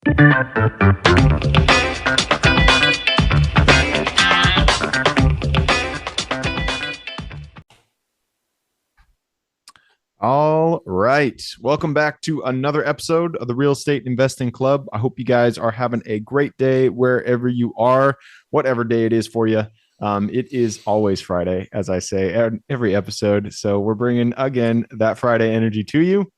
All right. Welcome back to another episode of the Real Estate Investing Club. I hope you guys are having a great day wherever you are, whatever day it is for you. It is always Friday, as I say, every episode. So we're bringing, again, that Friday energy to you.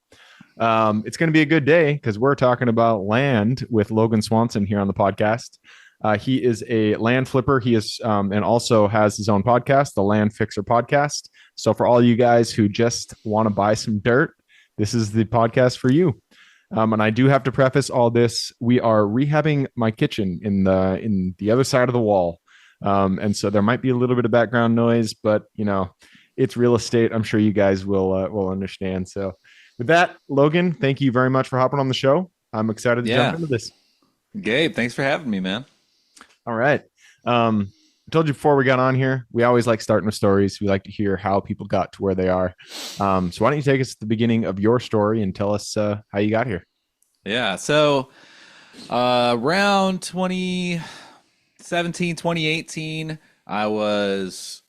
It's going to be a good day because we're talking about land with Logan Swanson here on the podcast. He is a land flipper. He is and also has his own podcast, the Land Fixer Podcast. So for all you guys who just want to buy some dirt, this is the podcast for you. And I do have to preface all this. We are rehabbing my kitchen in the other side of the wall. And so there might be a little bit of background noise, but you know, it's real estate. I'm sure you guys will understand. So with that, Logan, thank you very much for hopping on the show. I'm excited to jump into this. Gabe, thanks for having me, man. All right. I told you before we got on here, we always like starting with stories. We like to hear how people got to where they are. So why don't you take us to the beginning of your story and tell us how you got here? Yeah. So around 2017, 2018, I was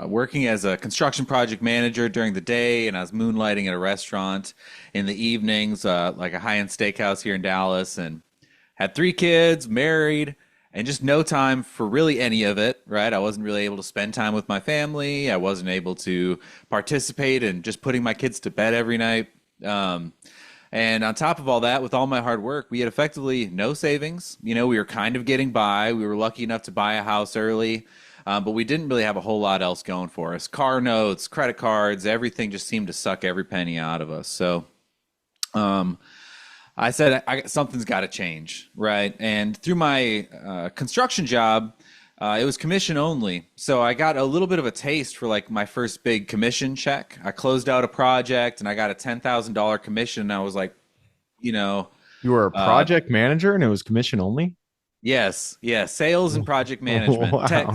working as a construction project manager during the day, and I was moonlighting at a restaurant in the evenings, like a high-end steakhouse here in Dallas, and had 3 kids, married, and just no time for really any of it, right? I wasn't really able to spend time with my family. I wasn't able to participate in just putting my kids to bed every night. And on top of all that, with all my hard work, we had effectively no savings. You know, we were kind of getting by. We were lucky enough to buy a house early, but we didn't really have a whole lot else going for us. Car notes, credit cards, everything just seemed to suck every penny out of us. So I said, something's got to change, right? And through my construction job, it was commission only. So I got a little bit of a taste for like my first big commission check. I closed out a project and I got a $10,000 commission. And I was like, you know. You were a project manager and it was commission only? Yes. Yeah. Sales and project management. Wow.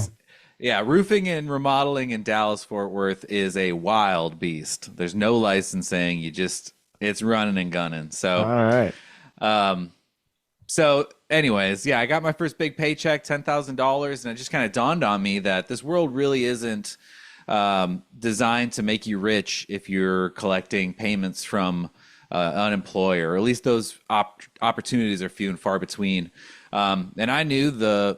Yeah. Roofing and remodeling in Dallas, Fort Worth is a wild beast. There's no licensing. It's running and gunning. So, all right. So anyways, yeah, I got my first big paycheck, $10,000. And it just kind of dawned on me that this world really isn't, designed to make you rich if you're collecting payments from, an employer, or at least those opportunities are few and far between. And I knew the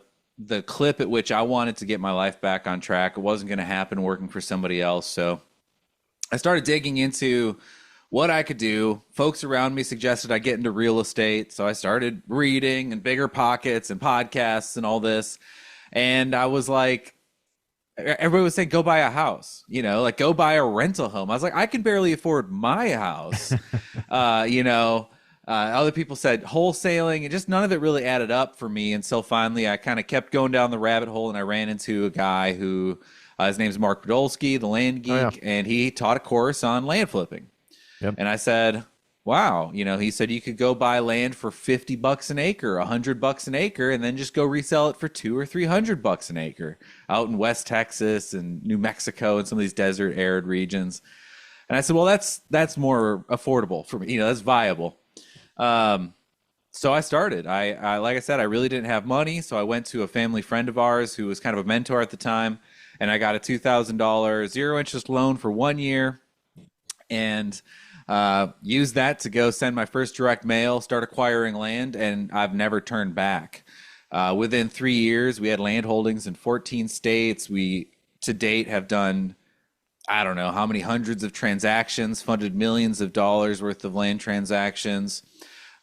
clip at which I wanted to get my life back on track. It wasn't going to happen working for somebody else. So I started digging into what I could do. Folks around me suggested I get into real estate. So I started reading and Bigger Pockets and podcasts and all this. And I was like, everybody was saying, go buy a house, you know, like go buy a rental home. I was like, I can barely afford my house. Other people said wholesaling, and just none of it really added up for me until finally I kind of kept going down the rabbit hole, and I ran into a guy who, his name's Mark Podolsky, the land geek, yeah. and he taught a course on land flipping. Yep. And I said, wow, you know, he said you could go buy land for $50 an acre, $100 an acre, and then just go resell it for $200 or $300 an acre out in West Texas and New Mexico and some of these desert arid regions. And I said, well, that's more affordable for me. You know, that's viable. So I started. I like I said, I really didn't have money, so I went to a family friend of ours who was kind of a mentor at the time, and I got a $2,000 zero interest loan for 1 year, and used that to go send my first direct mail, start acquiring land, and I've never turned back. Within 3 years, we had land holdings in 14 states. We, to date, have done, I don't know how many hundreds of transactions, funded millions of dollars worth of land transactions.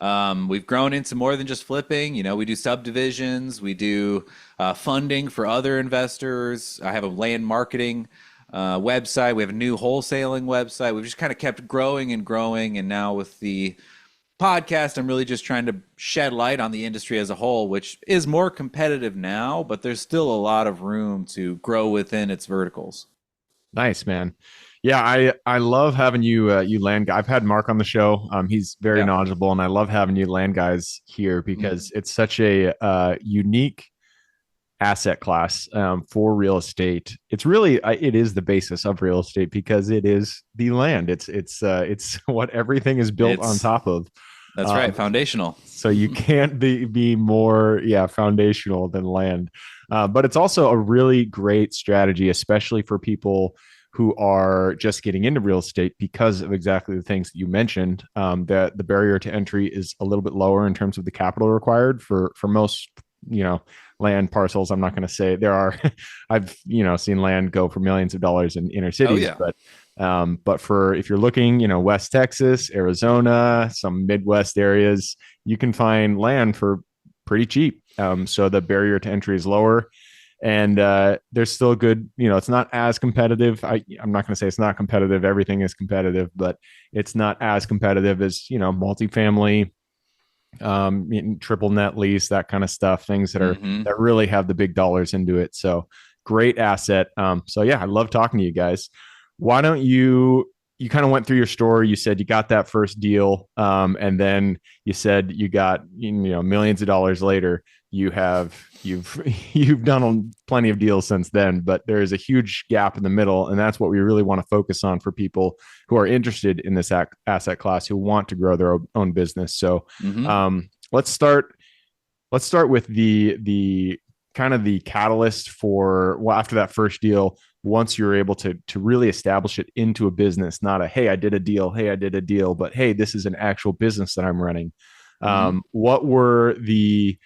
We've grown into more than just flipping. You know, we do subdivisions, we do funding for other investors. I have a land marketing website. We have a new wholesaling website. We've just kind of kept growing and growing. And now with the podcast, I'm really just trying to shed light on the industry as a whole, which is more competitive now, but there's still a lot of room to grow within its verticals. Nice, man. Yeah, I love having you you land guy. I've had Mark on the show. He's very knowledgeable, and I love having you land guys here because it's such a unique asset class for real estate. It's really it is the basis of real estate because it is the land. It's what everything is built on top of. That's right. Foundational. So you can't be more, yeah, foundational than land. But it's also a really great strategy, especially for people who are just getting into real estate because of exactly the things that you mentioned. That the barrier to entry is a little bit lower in terms of the capital required for most, you know, land parcels. I'm not going to say there are. I've seen land go for millions of dollars in inner Oh cities, yeah. but for if you're looking, West Texas, Arizona, some Midwest areas, you can find land for pretty cheap. So the barrier to entry is lower, and there's still good. It's not as competitive. I'm not going to say it's not competitive. Everything is competitive, but it's not as competitive as multifamily, triple net lease, that kind of stuff. Things Hmm. that really have the big dollars into it. So great asset. So yeah, I love talking to you guys. Why don't you kind of went through your story. You said you got that first deal, and then you said you got millions of dollars later. You've you've done plenty of deals since then, but there is a huge gap in the middle, and that's what we really want to focus on for people who are interested in this asset class, who want to grow their own business. So, Hmm. let's start. Let's start with the kind of the catalyst for, well, after that first deal. Once you're able to really establish it into a business, not a hey I did a deal, hey I did a deal, but hey, this is an actual business that I'm running. Hmm. What were the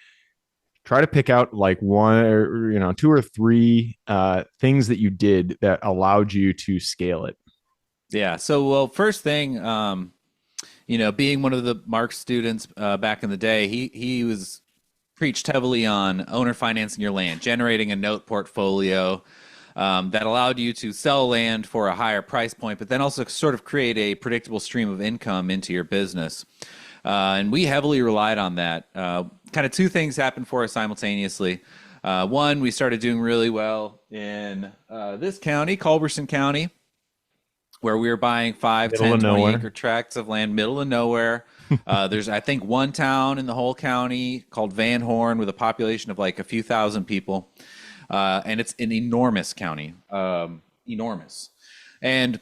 try to pick out like one or two or three things that you did that allowed you to scale it? Yeah. So, well, first thing, being one of the Mark students back in the day, he was preached heavily on owner financing your land, generating a note portfolio that allowed you to sell land for a higher price point, but then also sort of create a predictable stream of income into your business. And we heavily relied on that. Kind of two things happened for us simultaneously. One, we started doing really well in this county, Culberson County, where we were buying 5, Middle 10, of 20 nowhere. acre tracts of land, middle of nowhere. There's, I think, one town in the whole county called Van Horn with a population of like a few thousand people. And it's an enormous county, enormous. And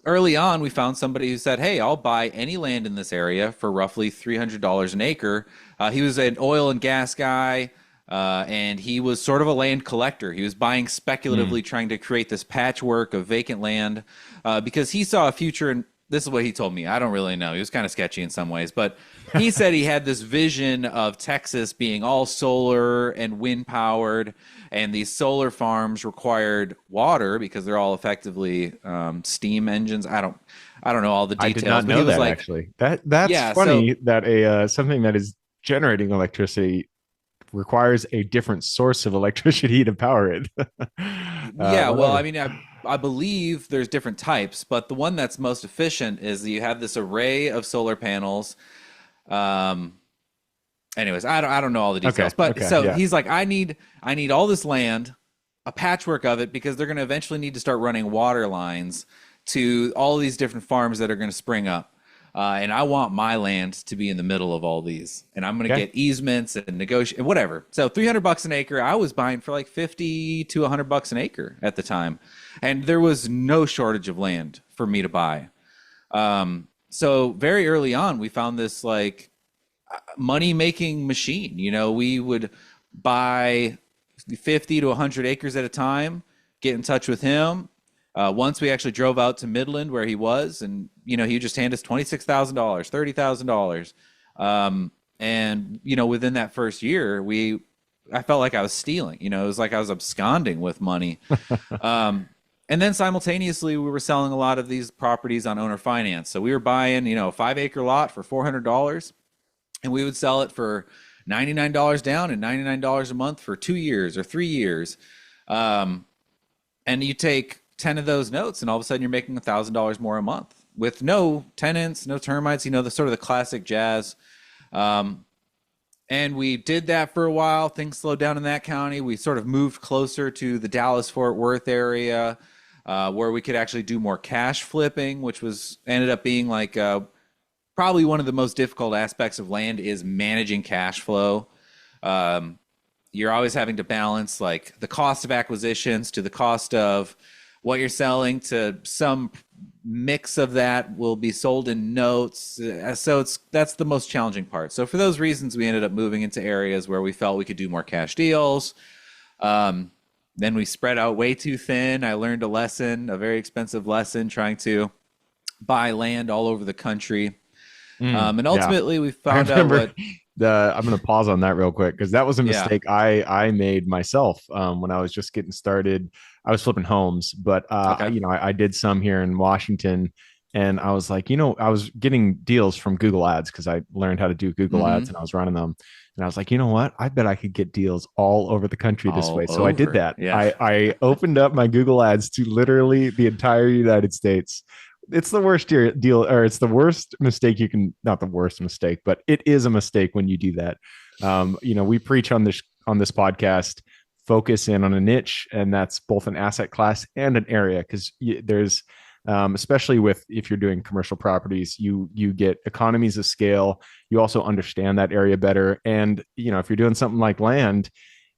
early on, we found somebody who said, "Hey, I'll buy any land in this area for roughly $300 an acre." He was an oil and gas guy, and he was sort of a land collector. He was buying Mm. speculatively, trying to create this patchwork of vacant land because he saw a future in. This is what he told me. I don't really know. He was kind of sketchy in some ways, but he said he had this vision of Texas being all solar and wind powered, and these solar farms required water because they're all effectively steam engines. I don't know all the I did details, not but he know was that, like, actually. That's yeah. So funny that a something that is generating electricity requires a different source of electricity to power it. yeah, well, I Whatever. mean, I believe there's different types, but the one that's most efficient is you have this array of solar panels. Um, anyways, I don't know all the Okay. details, but Okay. so Yeah. he's like, I need all this land, a patchwork of it, because they're going to eventually need to start running water lines to all these different farms that are going to spring up. And I want my land to be in the middle of all these, and I'm going to Okay. get easements and negotiate whatever. So $300 an acre, I was buying for like 50 to $100 an acre at the time, and there was no shortage of land for me to buy. So very early on, we found this like money making machine. We would buy 50 to 100 acres at a time, get in touch with him. Once we actually drove out to Midland where he was, and he would just hand us $26,000, $30,000, and within that first year, I felt like I was stealing. It was like I was absconding with money. And then simultaneously, we were selling a lot of these properties on owner finance. So we were buying, a 5 acre lot for $400, and we would sell it for $99 down and $99 a month for 2 years or 3 years. Um, and you take 10 of those notes, and all of a sudden you're making $1,000 more a month with no tenants, no termites, the sort of the classic jazz. Um, and we did that for a while. Things slowed down in that county. We sort of moved closer to the Dallas Fort Worth area, where we could actually do more cash flipping, which was ended up being like probably one of the most difficult aspects of land is managing cash flow. Um, you're always having to balance like the cost of acquisitions to the cost of what you're selling to some mix of that will be sold in notes. So that's the most challenging part. So for those reasons, we ended up moving into areas where we felt we could do more cash deals. Then we spread out way too thin. I learned a lesson, a very expensive lesson, trying to buy land all over the country. And Yeah. ultimately, we I found out remember what, I'm going to pause on that real quick because that was a yeah, mistake I made myself when I was just getting started. I was flipping homes, but okay. I did some here in Washington, and I was like, I was getting deals from Google Ads because I learned how to do Google Ads Mm-hmm. and I was running them, and I was like, you know what? I bet I could get deals all over the country this All way. So I did over. that. Yeah. I opened up my Google Ads to literally the entire United States. It's the worst deal, or it's the worst mistake you can, not the worst mistake, but it is a mistake when you do that. We preach on this podcast, focus in on a niche, and that's both an asset class and an area, because there's especially with, if you're doing commercial properties, you get economies of scale. You also understand that area better, and if you're doing something like land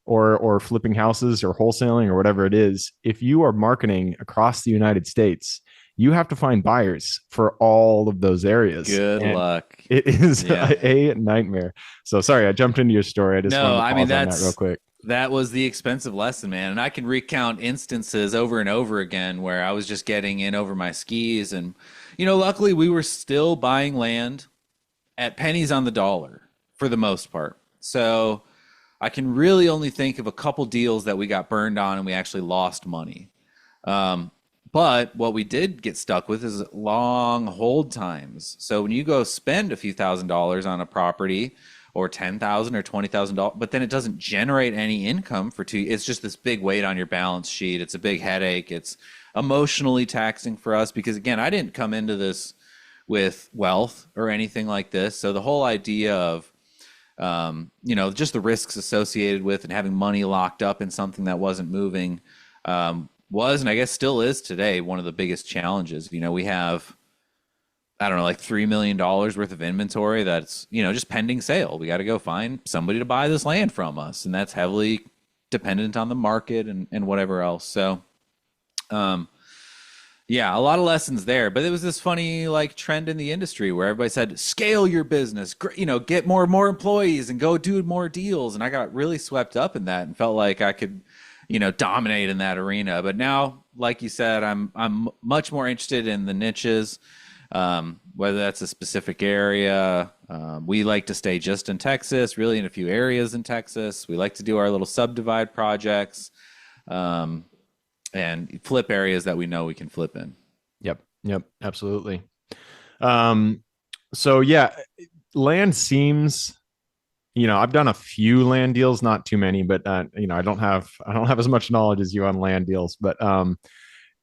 or flipping houses or wholesaling or whatever it is, if you are marketing across the United States, you have to find buyers for all of those areas. Good And luck. it is Yeah. a nightmare. So sorry, I jumped into your story. I just wanted No, to I mean pause on that real that's quick. that was the expensive lesson, man. And I can recount instances over and over again where I was just getting in over my skis and luckily we were still buying land at pennies on the dollar for the most part. So I can really only think of a couple deals that we got burned on and we actually lost money. Um, but what we did get stuck with is long hold times. So when you go spend a few $1,000s on a property, or 10,000 or $20,000, but then it doesn't generate any income for two. It's just this big weight on your balance sheet. It's a big headache. It's emotionally taxing for us because again, I didn't come into this with wealth or anything like this. So the whole idea of just the risks associated with and having money locked up in something that wasn't moving was, and I guess still is today, one of the biggest challenges. We have, I don't know, like $3 million worth of inventory that's, just pending sale. We got to go find somebody to buy this land from us. And that's heavily dependent on the market and whatever else. So, yeah, a lot of lessons there. But it was this funny like trend in the industry where everybody said, scale your business, get more and more employees and go do more deals. And I got really swept up in that and felt like I could, dominate in that arena. But now, like you said, I'm much more interested in the niches, whether that's a specific area. We like to stay just in Texas, really in a few areas in Texas. We like to do our little subdivide projects. And flip areas that we know we can flip in. Yep, absolutely. So yeah, land seems, I've done a few land deals, not too many, but I don't have as much knowledge as you on land deals, but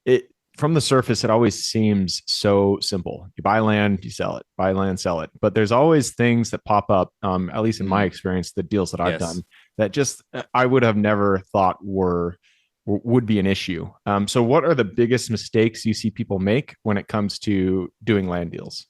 it from the surface, it always seems so simple. You buy land, you sell it, buy land, sell it. But there's always things that pop up, at least in my experience, the deals that I've Yes. done, that just I would have never thought would be an issue. So what are the biggest mistakes you see people make when it comes to doing land deals?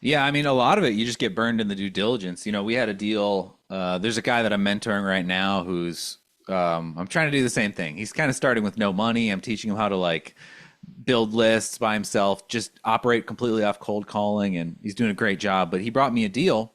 Yeah, I mean, a lot of it, you just get burned in the due diligence. We had a deal. There's a guy that I'm mentoring right now who's, I'm trying to do the same thing. He's kind of starting with no money. I'm teaching him how to like build lists by himself, just operate completely off cold calling, and he's doing a great job. But he brought me a deal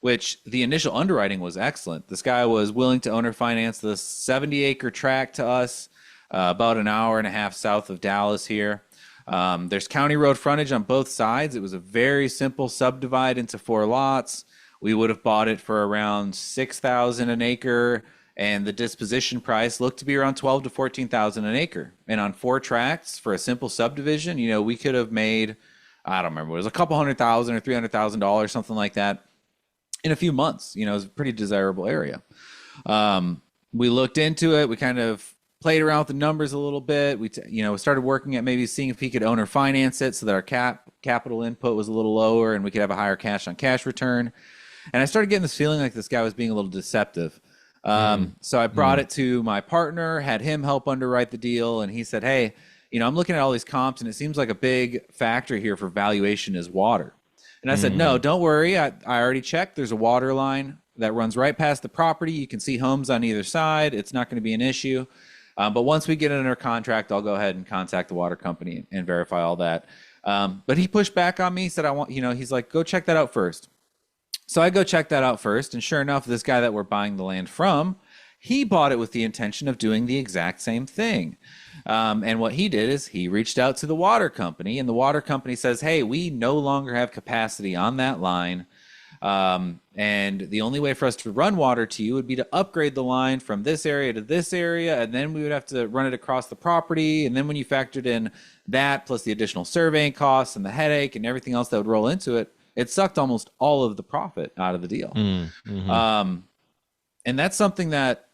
which the initial underwriting was excellent. This guy was willing to owner finance this 70-acre tract to us, about an hour and a half south of Dallas here. There's county road frontage on both sides. It was a very simple subdivide into 4 lots. We would have bought it for around 6,000 an acre, and the disposition price looked to be around 12 to 14,000 an acre. And on 4 tracts for a simple subdivision, we could have made, I don't remember, it was a couple $100,000 or $300,000, something like that, in a few months. It was a pretty desirable area. We looked into it. We kind of played around with the numbers a little bit. We started working at maybe seeing if he could owner finance it so that our capital input was a little lower and we could have a higher cash on cash return. And I started getting this feeling like this guy was being a little deceptive. So I brought it to my partner, had him help underwrite the deal, and he said, hey, I'm looking at all these comps, and it seems like a big factor here for valuation is water. And I said, no, don't worry. I already checked. There's a water line that runs right past the property. You can see homes on either side. It's not going to be an issue. But once we get it under contract, I'll go ahead and contact the water company and verify all that. But he pushed back on me, said, I want, he's like, go check that out first. So I go check that out first. And sure enough, this guy that we're buying the land from, he bought it with the intention of doing the exact same thing. And what he did is he reached out to the water company, and the water company says, hey, we no longer have capacity on that line. And the only way for us to run water to you would be to upgrade the line from this area to this area. And then we would have to run it across the property. And then when you factored in that, plus the additional surveying costs and the headache and everything else that would roll into it, it sucked almost all of the profit out of the deal. And that's something that,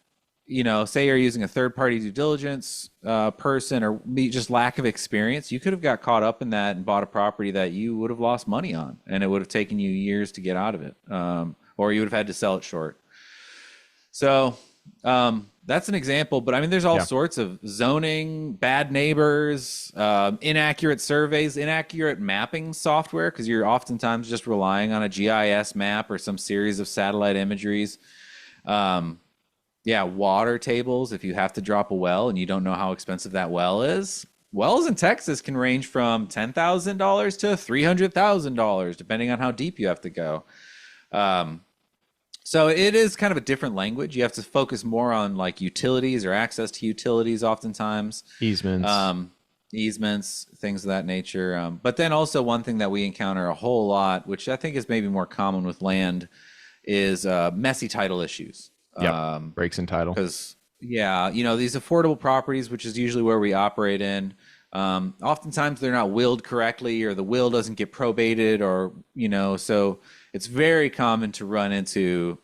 say you're using a third-party due diligence person, or just lack of experience, you could have got caught up in that and bought a property that you would have lost money on, and it would have taken you years to get out of it, or you would have had to sell it short. So that's an example, but I mean, there's all sorts of zoning, bad neighbors, inaccurate surveys, inaccurate mapping software, because you're oftentimes just relying on a GIS map or some series of satellite imageries. Water tables, if you have to drop a well and you don't know how expensive that well is. Wells in Texas can range from $10,000 to $300,000, depending on how deep you have to go. So it is kind of a different language. You have to focus more on like utilities or access to utilities oftentimes. Easements, things of that nature. But then also one thing that we encounter a whole lot, which I think is maybe more common with land, is messy title issues. Breaks in title. Because, these affordable properties, which is usually where we operate in, oftentimes they're not willed correctly, or the will doesn't get probated, or, so it's very common to run into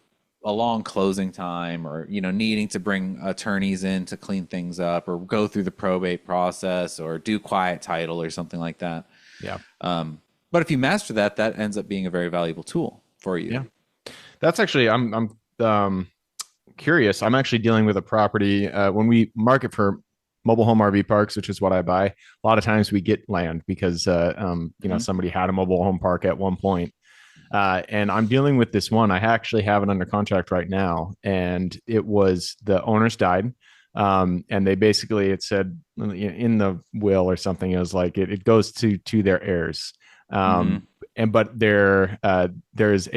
a long closing time, or, needing to bring attorneys in to clean things up, or go through the probate process, or do quiet title or something like that. But if you master that, that ends up being a very valuable tool for you. Yeah. That's actually, I'm curious. I'm actually dealing with a property when we market for mobile home RV parks, which is what I buy. A lot of times we get land because somebody had a mobile home park at one point, and I'm dealing with this one. I actually have it under contract right now, and it was the owners died, and they basically, it said in the will or something, it was like it goes to their heirs, but there's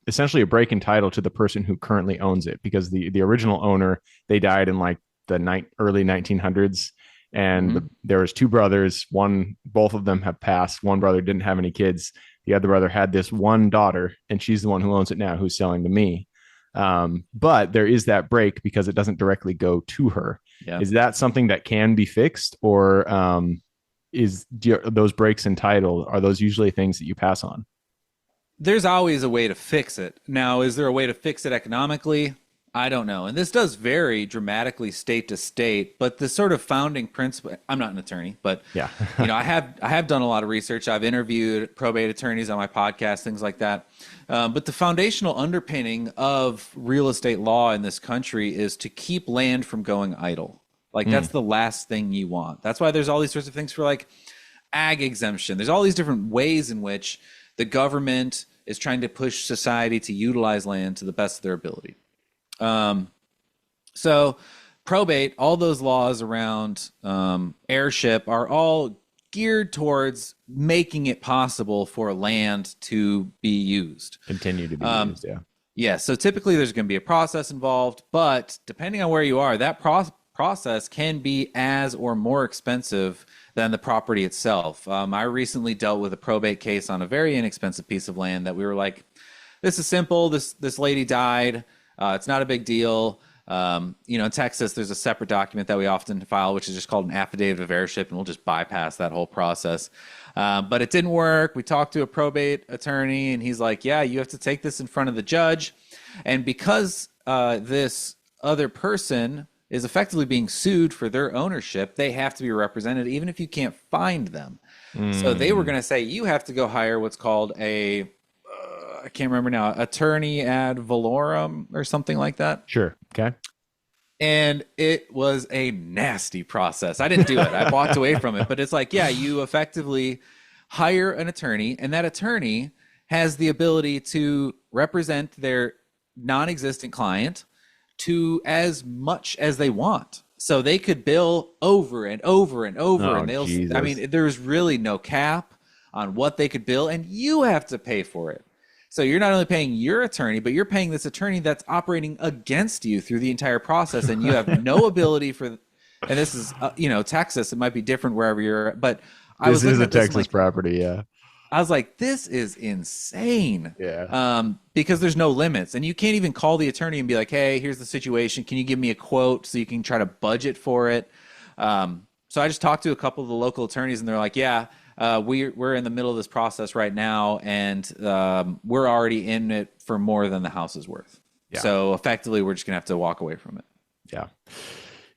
essentially a break in title to the person who currently owns it, because the original owner, they died in like the early 1900s, and there was two brothers. Both of them have passed. One brother didn't have any kids. The other brother had this one daughter, and she's the one who owns it now, who's selling to me. But there is that break because it doesn't directly go to her. Is that something that can be fixed, or those breaks in title, are those usually things that you pass on? There's always a way to fix it. Now, is there a way to fix it economically? I don't know. And this does vary dramatically state to state, but the sort of founding principle, I'm not an attorney, but I have done a lot of research. I've interviewed probate attorneys on my podcast, things like that. But the foundational underpinning of real estate law in this country is to keep land from going idle. Like that's the last thing you want. That's why there's all these sorts of things for like ag exemption. There's all these different ways in which the government is trying to push society to utilize land to the best of their ability. So probate, all those laws around heirship are all geared towards making it possible for land to be used. Continue to be used, Yeah, so typically there's going to be a process involved, but depending on where you are, that process can be as or more expensive than the property itself. I recently dealt with a probate case on a very inexpensive piece of land that we were like, this is simple. This lady died. It's not a big deal. In Texas, there's a separate document that we often file, which is just called an affidavit of heirship, and we'll just bypass that whole process. But it didn't work. We talked to a probate attorney, and he's like, yeah, you have to take this in front of the judge. And because this other person is effectively being sued for their ownership, they have to be represented even if you can't find them. So they were going to say, you have to go hire what's called I can't remember now, attorney ad valorem or something like that. Sure. Okay. And it was a nasty process. I didn't do it. I walked away from it. But it's like, yeah, you effectively hire an attorney, and that attorney has the ability to represent their non-existent client to as much as they want. So they could bill over and over and over, Oh, and I Jesus. mean, there's really no cap on what they could bill, and you have to pay for it. So you're not only paying your attorney, but you're paying this attorney that's operating against you through the entire process, and you have no ability for. And this is, Texas. It might be different wherever you're, but I This was is looking a at this. I'm Texas like, property. Yeah. I was like, this is insane. Yeah. Because there's no limits, and you can't even call the attorney and be like, "Hey, here's the situation. Can you give me a quote so you can try to budget for it?" So I just talked to a couple of the local attorneys, and they're like, "Yeah, we're in the middle of this process right now, and we're already in it for more than the house is worth. Yeah. So effectively, we're just gonna have to walk away from it." Yeah.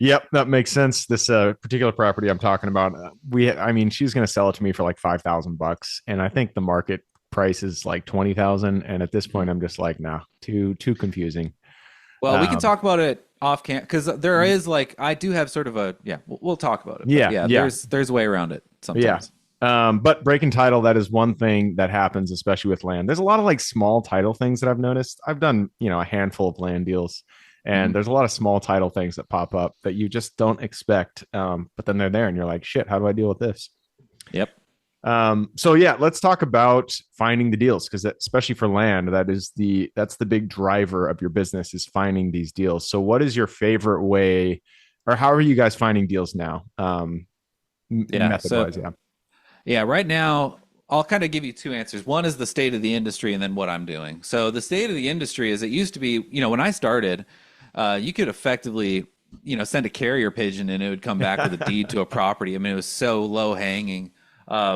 Yep, that makes sense. This particular property I'm talking about, I mean, she's going to sell it to me for like $5,000, and I think the market price is like 20,000. And at this point, I'm just like, nah, too confusing. Well, we can talk about it off cam because there is like I do have sort of a we'll talk about it. Yeah, But yeah. there's a way around it sometimes. But breaking title, that is one thing that happens, especially with land. There's a lot of like small title things that I've noticed. I've done, a handful of land deals, and there's a lot of small title things that pop up that you just don't expect. But then they're there and you're like, shit, how do I deal with this? Yep. So yeah, let's talk about finding the deals, because especially for land, that's the big driver of your business, is finding these deals. So what is your favorite way, or how are you guys finding deals now? Method wise, yeah. Yeah, right now, I'll kind of give you two answers. One is the state of the industry, and then what I'm doing. So the state of the industry is, it used to be, when I started, you could effectively, send a carrier pigeon and it would come back with a deed to a property. I mean, it was so low hanging.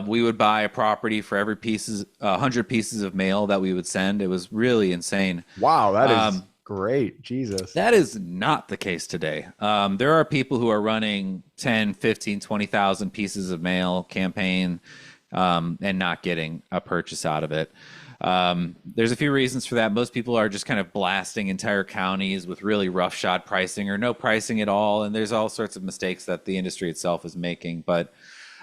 We would buy a property for every 100 pieces of mail that we would send. It was really insane. Wow, that is great. Jesus. That is not the case today. There are people who are running 10, 15, 20,000 pieces of mail campaign and not getting a purchase out of it. There's a few reasons for that. Most people are just kind of blasting entire counties with really roughshod pricing or no pricing at all. And there's all sorts of mistakes that the industry itself is making. But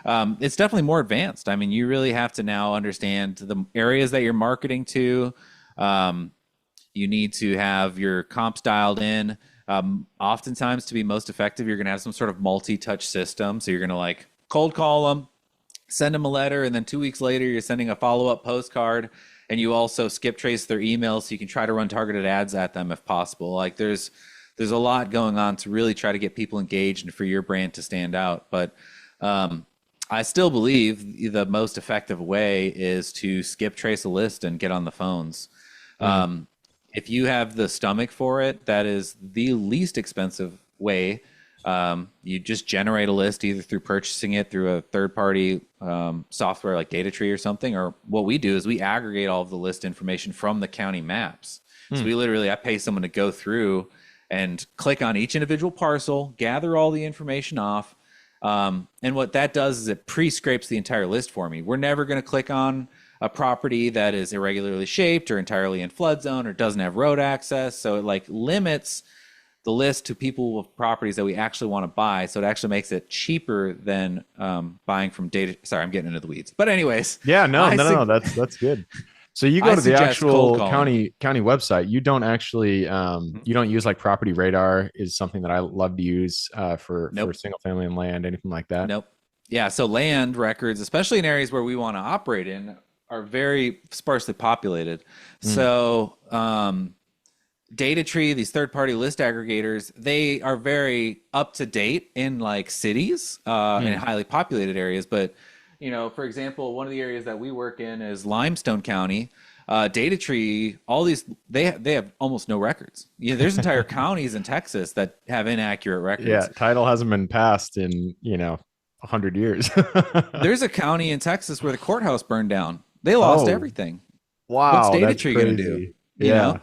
it's definitely more advanced. I mean, you really have to now understand the areas that you're marketing to. You need to have your comps dialed in. Oftentimes, to be most effective, you're going to have some sort of multi-touch system. So you're going to like cold call them, send them a letter, and then 2 weeks later, you're sending a follow-up postcard. And you also skip trace their emails so you can try to run targeted ads at them if possible. Like there's a lot going on to really try to get people engaged and for your brand to stand out. But I still believe the most effective way is to skip trace a list and get on the phones. If you have the stomach for it, that is the least expensive way. You just generate a list either through purchasing it through a third-party software like DataTree or something, or what we do is we aggregate all of the list information from the county maps. So I pay someone to go through and click on each individual parcel, gather all the information off, and what that does is it pre-scrapes the entire list for me. We're never going to click on a property that is irregularly shaped or entirely in flood zone or doesn't have road access, so it like limits the list to people with properties that we actually want to buy. So it actually makes it cheaper than buying from data. Sorry, I'm getting into the weeds. But anyways. Yeah, no. That's good. So you go to the actual county website. You don't actually, you don't use like Property Radar is something that I love to use for single family and land, anything like that. Nope. Yeah. So land records, especially in areas where we want to operate in, are very sparsely populated. So, DataTree, these third-party list aggregators, they are very up to date in like cities and highly populated areas. But for example, one of the areas that we work in is Limestone County. DataTree, all these they have almost no records. There's entire counties in Texas that have inaccurate records. Yeah, title hasn't been passed in 100 years. There's a county in Texas where the courthouse burned down. They lost everything. Wow, what's DataTree going to do? You know?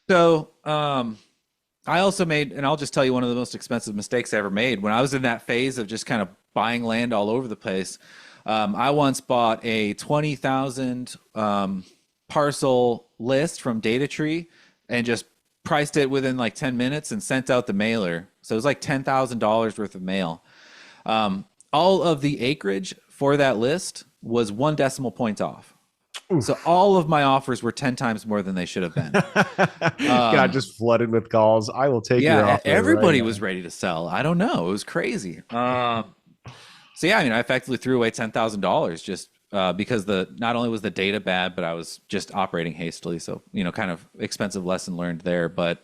So I also made, and I'll just tell you one of the most expensive mistakes I ever made when I was in that phase of just kind of buying land all over the place. I once bought a 20,000 parcel list from DataTree and just priced it within like 10 minutes and sent out the mailer. So it was like $10,000 worth of mail. All of the acreage for that list was 1 decimal point off. So Oof. all of my offers were 10 times more than they should have been. Got Um, just flooded with calls. I will take your offer right everybody was now. ready to sell. I don't know. It was crazy. So yeah, I mean, I effectively threw away $10,000 just because the not only was the data bad, but I was just operating hastily. So kind of expensive lesson learned there. But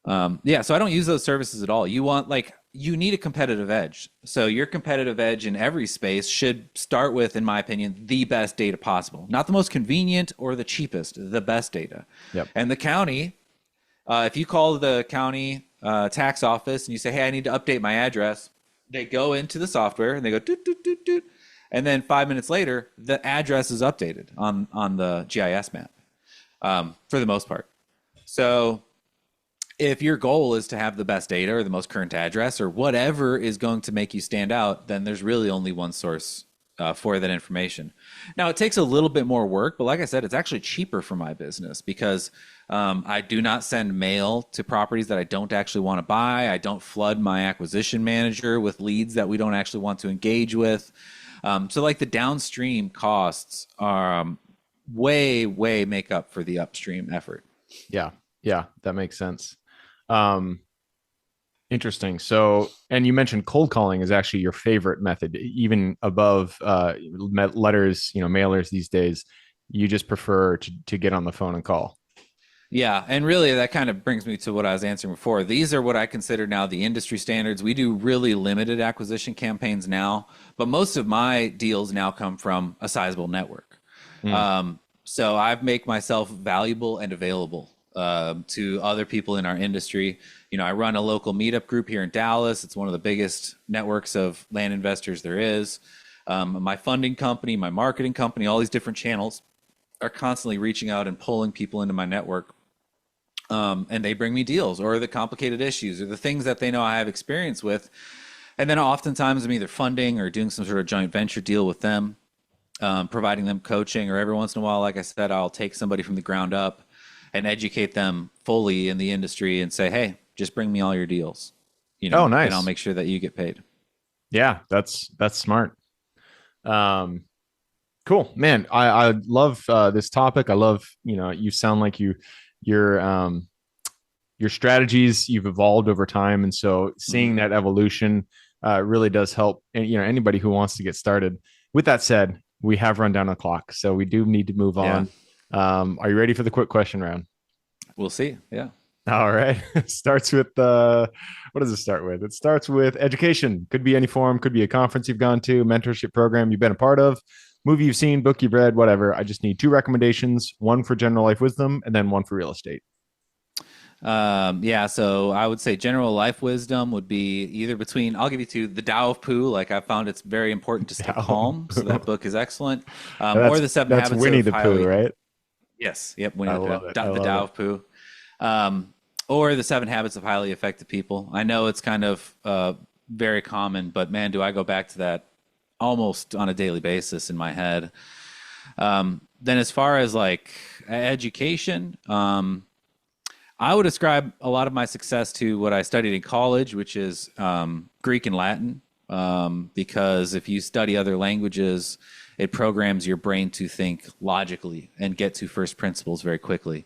yeah, so I don't use those services at all. You need a competitive edge. So your competitive edge in every space should start with, in my opinion, the best data possible. Not the most convenient or the cheapest, the best data. Yep. And the county, if you call the county tax office and you say, "Hey, I need to update my address," they go into the software and they go doot doot doot doot, and then 5 minutes later, the address is updated on the GIS map for the most part. So if your goal is to have the best data or the most current address or whatever is going to make you stand out, then there's really only one source for that information. Now, it takes a little bit more work, but like I said, it's actually cheaper for my business because I do not send mail to properties that I don't actually want to buy. I don't flood my acquisition manager with leads that we don't actually want to engage with. So, like the downstream costs are way make up for the upstream effort. Yeah. Yeah. That makes sense. Um, Interesting. So, and you mentioned cold calling is actually your favorite method, even above letters, mailers these days. You just prefer to get on the phone and call. Yeah, and really that kind of brings me to what I was answering before. These are what I consider now the industry standards. We do really limited acquisition campaigns now, but most of my deals now come from a sizable network. Mm. So I make myself valuable and available to other people in our industry. I run a local meetup group here in Dallas. It's one of the biggest networks of land investors there is. My funding company, my marketing company, all these different channels are constantly reaching out and pulling people into my network, and they bring me deals or the complicated issues or the things that they know I have experience with. And then oftentimes I'm either funding or doing some sort of joint venture deal with them, providing them coaching, or every once in a while, like I said, I'll take somebody from the ground up and educate them fully in the industry and say, hey, just bring me all your deals, Oh, and I'll nice. make sure that you get paid. Yeah, that's smart. Um, cool, man. I love this topic. I love, you sound like your your strategies you've evolved over time, and so Hmm. seeing that evolution really does help. And anybody who wants to get started. With that said, we have run down the clock, so we do need to move Yeah, on. Are you ready for the quick question round? we'll see. Yeah. All right. Starts with what does it start with? It starts with education. Could be any form, could be a conference you've gone to, mentorship program you've been a part of, movie you've seen, book you've read, whatever. I just need two recommendations, one for general life wisdom and then one for real estate. Yeah, so I would say general life wisdom would be either between, I'll give you two, The Tao of Pooh, like I found it's very important to stay Yeah. calm. So that book is excellent. Or that's The Seven that's Habits Winnie of the Pooh, Highly, right? yes, yep, Winnie I the Pooh, love it. I The love Tao it. of Pooh. Um, or The Seven Habits of Highly Effective People. I know it's kind of very common, but man, do I go back to that almost on a daily basis in my head. Then as far as like education, I would ascribe a lot of my success to what I studied in college, which is Greek and Latin. Because if you study other languages, it programs your brain to think logically and get to first principles very quickly.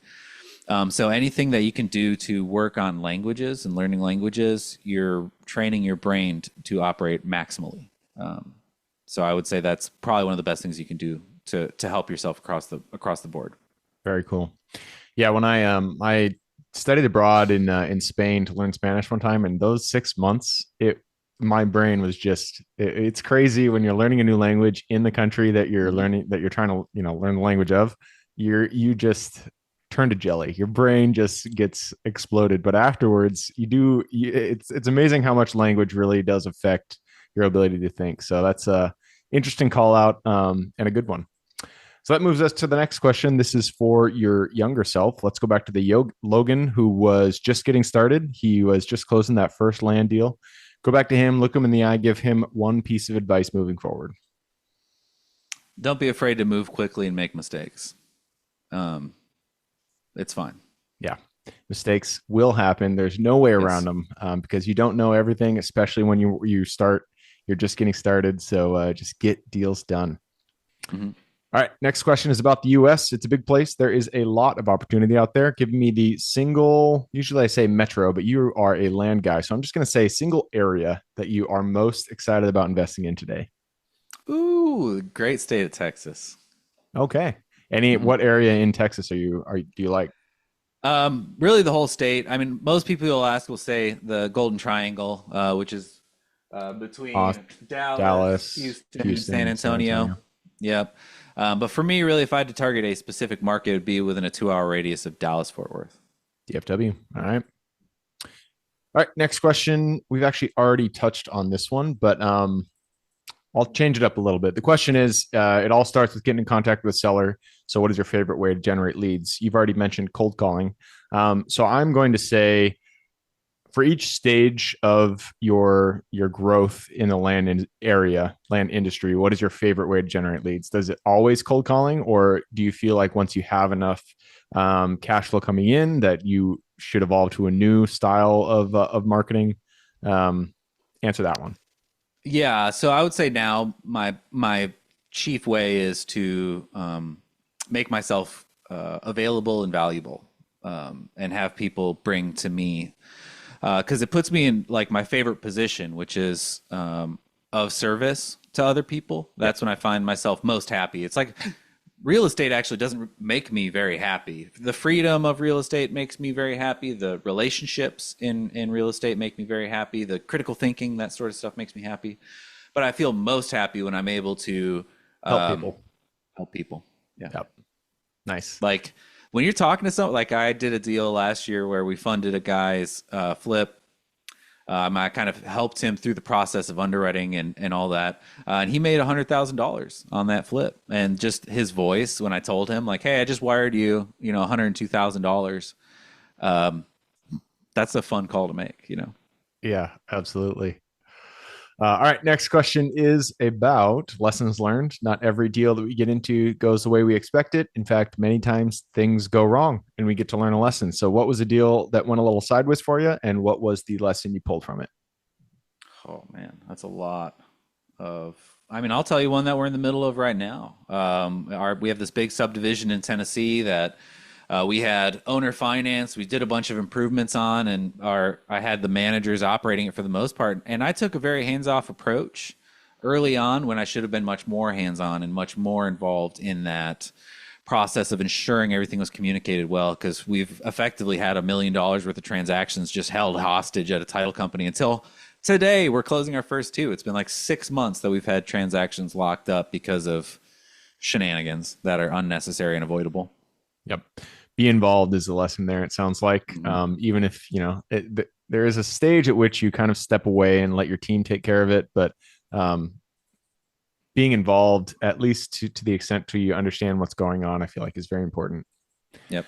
So anything that you can do to work on languages and learning languages, you're training your brain to operate maximally. So I would say that's probably one of the best things you can do to help yourself across the board. Very cool. Yeah, when I studied abroad in Spain to learn Spanish one time, and those 6 months, my brain was just it's crazy when you're learning a new language in the country that you're Hmm. learning that you're trying to learn the language of. You just turn to jelly. Your brain just gets exploded. But afterwards, it's amazing how much language really does affect your ability to think. So that's a interesting call out and a good one. So that moves us to the next question. This is for your younger self. Let's go back to the Logan, who was just getting started. He was just closing that first land deal. Go back to him, look him in the eye, give him one piece of advice moving forward. Don't be afraid to move quickly and make mistakes. Um, it's fine. Yeah, mistakes will happen. There's no way around Yes. them because you don't know everything, especially when you start. You're just getting started. So just get deals done. Hmm. All right. Next question is about the US. It's a big place. There is a lot of opportunity out there. Give me the single, usually I say metro, but you are a land guy. So I'm just going to say single area that you are most excited about investing in today. Ooh, great state of Texas. Okay. Mhm. What area in Texas do you like? Really, the whole state. I mean, most people you'll ask will say the Golden Triangle, which is between Dallas, Dallas, Houston, and San Houston, San Antonio. Antonio, Yep. But for me, really, if I had to target a specific market, it would be within a 2 hour radius of Dallas Fort Worth. DFW. All right. All right. Next question. We've actually already touched on this one, but I'll change it up a little bit. The question is it all starts with getting in contact with a seller. So, what is your favorite way to generate leads? You've already mentioned cold calling. So, I'm going to say for each stage of your growth in the land industry, what is your favorite way to generate leads? Does it always cold calling, or do you feel like once you have enough cash flow coming in that you should evolve to a new style of marketing? Um, Answer that one. Yeah, so I would say now my chief way is to make myself available and valuable, and have people bring to me because it puts me in like my favorite position, which is of service to other people. Yeah. That's when I find myself most happy. It's like real estate actually doesn't make me very happy. The freedom of real estate makes me very happy. The relationships in real estate make me very happy. The critical thinking, that sort of stuff makes me happy. But I feel most happy when I'm able to Help um, people. help people. Yeah. Yep. Nice. Like when you're talking to someone, like I did a deal last year where we funded a guy's flip. I kind of helped him through the process of underwriting and all that. And he made $100,000 on that flip. And just his voice when I told him, like, hey, I just wired you, $102,000. Um, that's a fun call to make. Yeah, absolutely. All right, next question is about lessons learned. Not every deal that we get into goes the way we expect it. In fact, many times things go wrong and we get to learn a lesson. So, what was a deal that went a little sideways for you, and what was the lesson you pulled from it? Oh, man, that's a lot of. I mean, I'll tell you one that we're in the middle of right now. We have this big subdivision in Tennessee that we had owner finance. We did a bunch of improvements on, and I had the managers operating it for the most part. And I took a very hands-off approach early on when I should have been much more hands-on and much more involved in that process of ensuring everything was communicated well. Because we've effectively had $1 million worth of transactions just held hostage at a title company until today. We're closing our first two. It's been like 6 months that we've had transactions locked up because of shenanigans that are unnecessary and avoidable. Yep. Be involved is the lesson there. It sounds like, Mhm. even if, there is a stage at which you kind of step away and let your team take care of it. But um, being involved, at least to the extent to you understand what's going on, I feel like is very important. Yep.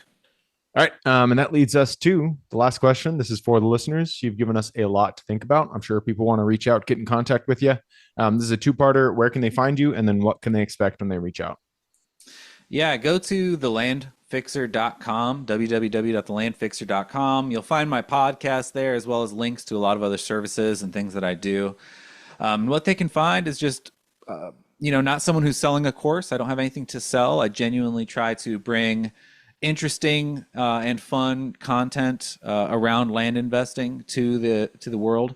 All right. And that leads us to the last question. This is for the listeners. You've given us a lot to think about. I'm sure people want to reach out, get in contact with you. This is a two-parter. Where can they find you? And then what can they expect when they reach out? Yeah, go to thelandfixer.com, www.thelandfixer.com. You'll find my podcast there as well as links to a lot of other services and things that I do. What they can find is just, not someone who's selling a course. I don't have anything to sell. I genuinely try to bring interesting and fun content around land investing to the world.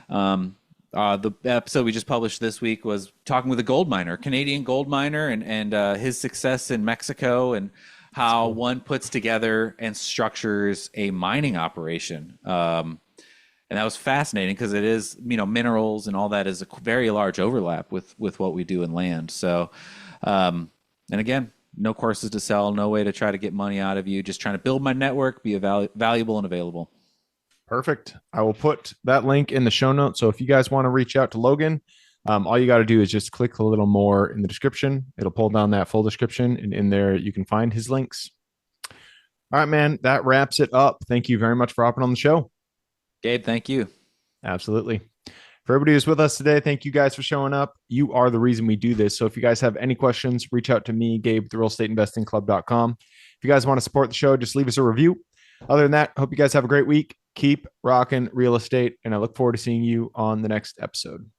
The episode we just published this week was talking with a gold miner, Canadian gold miner, and his success in Mexico and That's how cool. one puts together and structures a mining operation. And that was fascinating because it is, minerals and all that is a very large overlap with what we do in land. So, and again, no courses to sell, no way to try to get money out of you. Just trying to build my network, be valuable and available. Perfect. I will put that link in the show notes. So if you guys want to reach out to Logan, all you got to do is just click a little more in the description. It'll pull down that full description, and in there you can find his links. All right, man. That wraps it up. Thank you very much for hopping on the show. Gabe, thank you. Absolutely. For everybody who's with us today, thank you guys for showing up. You are the reason we do this. So if you guys have any questions, reach out to me, Gabe, at therealestateinvestingclub.com. If you guys want to support the show, just leave us a review. Other than that, hope you guys have a great week. Keep rocking real estate, and I look forward to seeing you on the next episode.